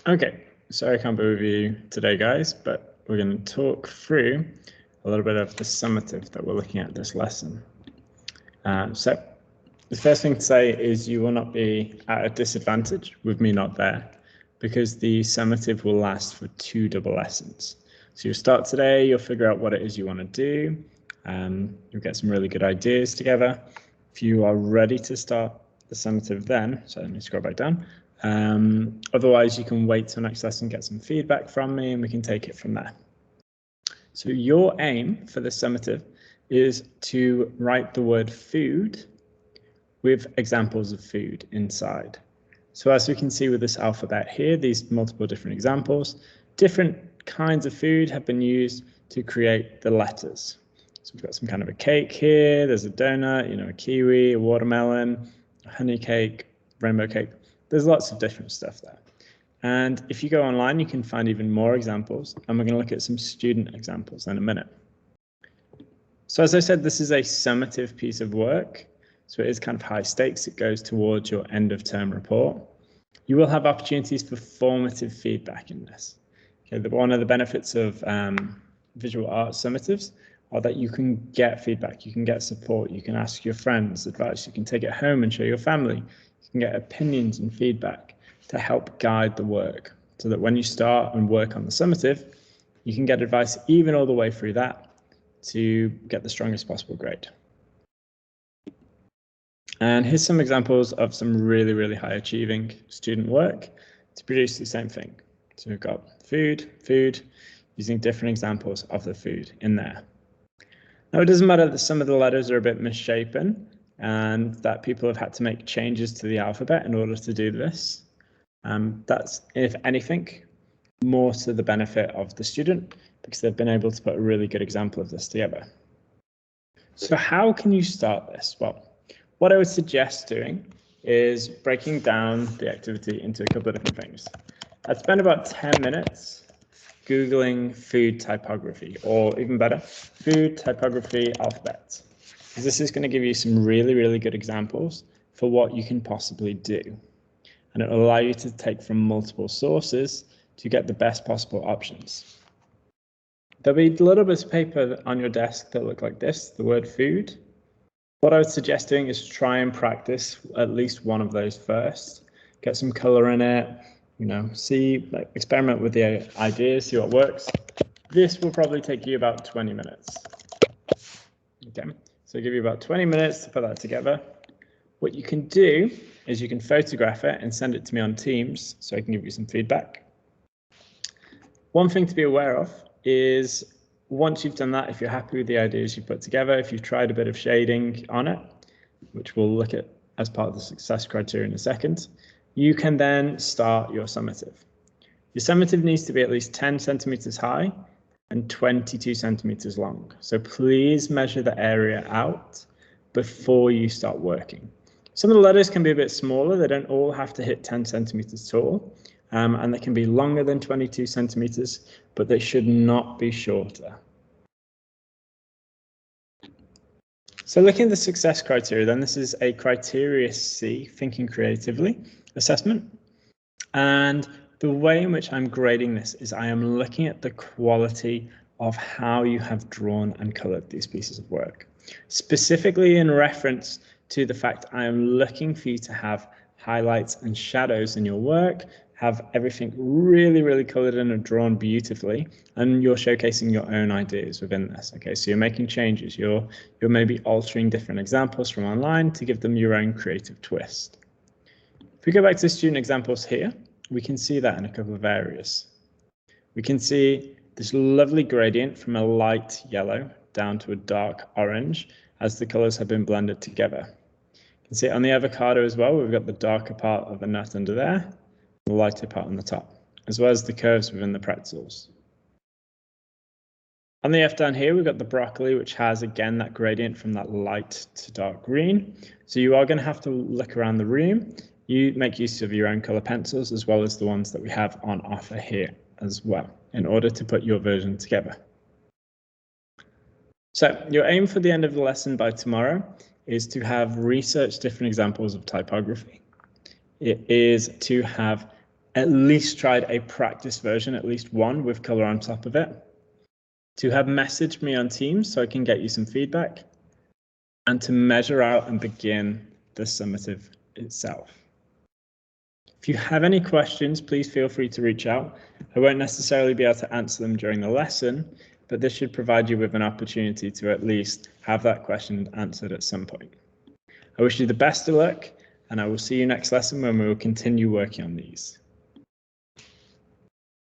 Okay, so I can't be with you today, guys, but we're going to talk through a little bit of the summative that we're looking at this lesson. So the first thing to say is you will not be at a disadvantage with me not there, because the summative will last for 2 double lessons. So you'll start today, you'll figure out what it is you want to do, you'll get some really good ideas together. If you are ready to start the summative then, so let me scroll back down. Otherwise, you can wait till next lesson, get some feedback from me, and we can take it from there. So your aim for the summative is to write the word food with examples of food inside. So as we can see with this alphabet here, these multiple different examples, different kinds of food have been used to create the letters. So we've got some kind of a cake here, there's a donut, a kiwi, a watermelon, a honey cake, rainbow cake. There's lots of different stuff there. And if you go online, you can find even more examples, and we're going to look at some student examples in a minute. So as I said, this is a summative piece of work. So it is kind of high stakes. It goes towards your end of term report. You will have opportunities for formative feedback in this. Okay, one of the benefits of visual art summatives are that you can get feedback, you can get support, you can ask your friends advice, you can take it home and show your family, you can get opinions and feedback to help guide the work, so that when you start and work on the summative, you can get advice even all the way through that to get the strongest possible grade. And here's some examples of some really, really high achieving student work to produce the same thing. So we've got food, using different examples of the food in there. Now, it doesn't matter that some of the letters are a bit misshapen and that people have had to make changes to the alphabet in order to do this. That's, if anything, more to the benefit of the student because they've been able to put a really good example of this together. So how can you start this? Well, what I would suggest doing is breaking down the activity into a couple of different things. I'd spend about 10 minutes Googling food typography, or even better, food typography alphabet. This is going to give you some really, really good examples for what you can possibly do. And it will allow you to take from multiple sources to get the best possible options. There'll be little bits of paper on your desk that look like this, the word food. What I would suggest doing is try and practice at least one of those first. Get some color in it, experiment with the ideas, see what works. This will probably take you about 20 minutes. Okay, so give you about 20 minutes to put that together. What you can do is you can photograph it and send it to me on Teams so I can give you some feedback. One thing to be aware of is once you've done that, if you're happy with the ideas you put together, if you've tried a bit of shading on it, which we'll look at as part of the success criteria in a second, you can then start your summative. Your summative needs to be at least 10 centimeters high and 22 centimeters long. So please measure the area out before you start working. Some of the letters can be a bit smaller. They don't all have to hit 10 centimeters tall. And they can be longer than 22 centimeters, but they should not be shorter. So looking at the success criteria, then this is a criteria C, thinking creatively, assessment. And the way in which I'm grading this is I am looking at the quality of how you have drawn and colored these pieces of work. Specifically in reference to the fact I am looking for you to have highlights and shadows in your work, have everything really, really colored in and drawn beautifully, and you're showcasing your own ideas within this. Okay, so you're making changes, you're maybe altering different examples from online to give them your own creative twist. If we go back to the student examples here, we can see that in a couple of areas. We can see this lovely gradient from a light yellow down to a dark orange as the colors have been blended together. You can see it on the avocado as well. We've got the darker part of the nut under there, the lighter part on the top, as well as the curves within the pretzels. On the F down here, we've got the broccoli, which has, again, that gradient from that light to dark green. So you are going to have to look around the room. You make use of your own color pencils, as well as the ones that we have on offer here as well, in order to put your version together. So your aim for the end of the lesson by tomorrow is to have researched different examples of typography. It is to have at least tried a practice version, at least one with color on top of it, to have messaged me on Teams so I can get you some feedback, and to measure out and begin the summative itself. If you have any questions, please feel free to reach out. I won't necessarily be able to answer them during the lesson, but this should provide you with an opportunity to at least have that question answered at some point. I wish you the best of luck, and I will see you next lesson when we will continue working on these.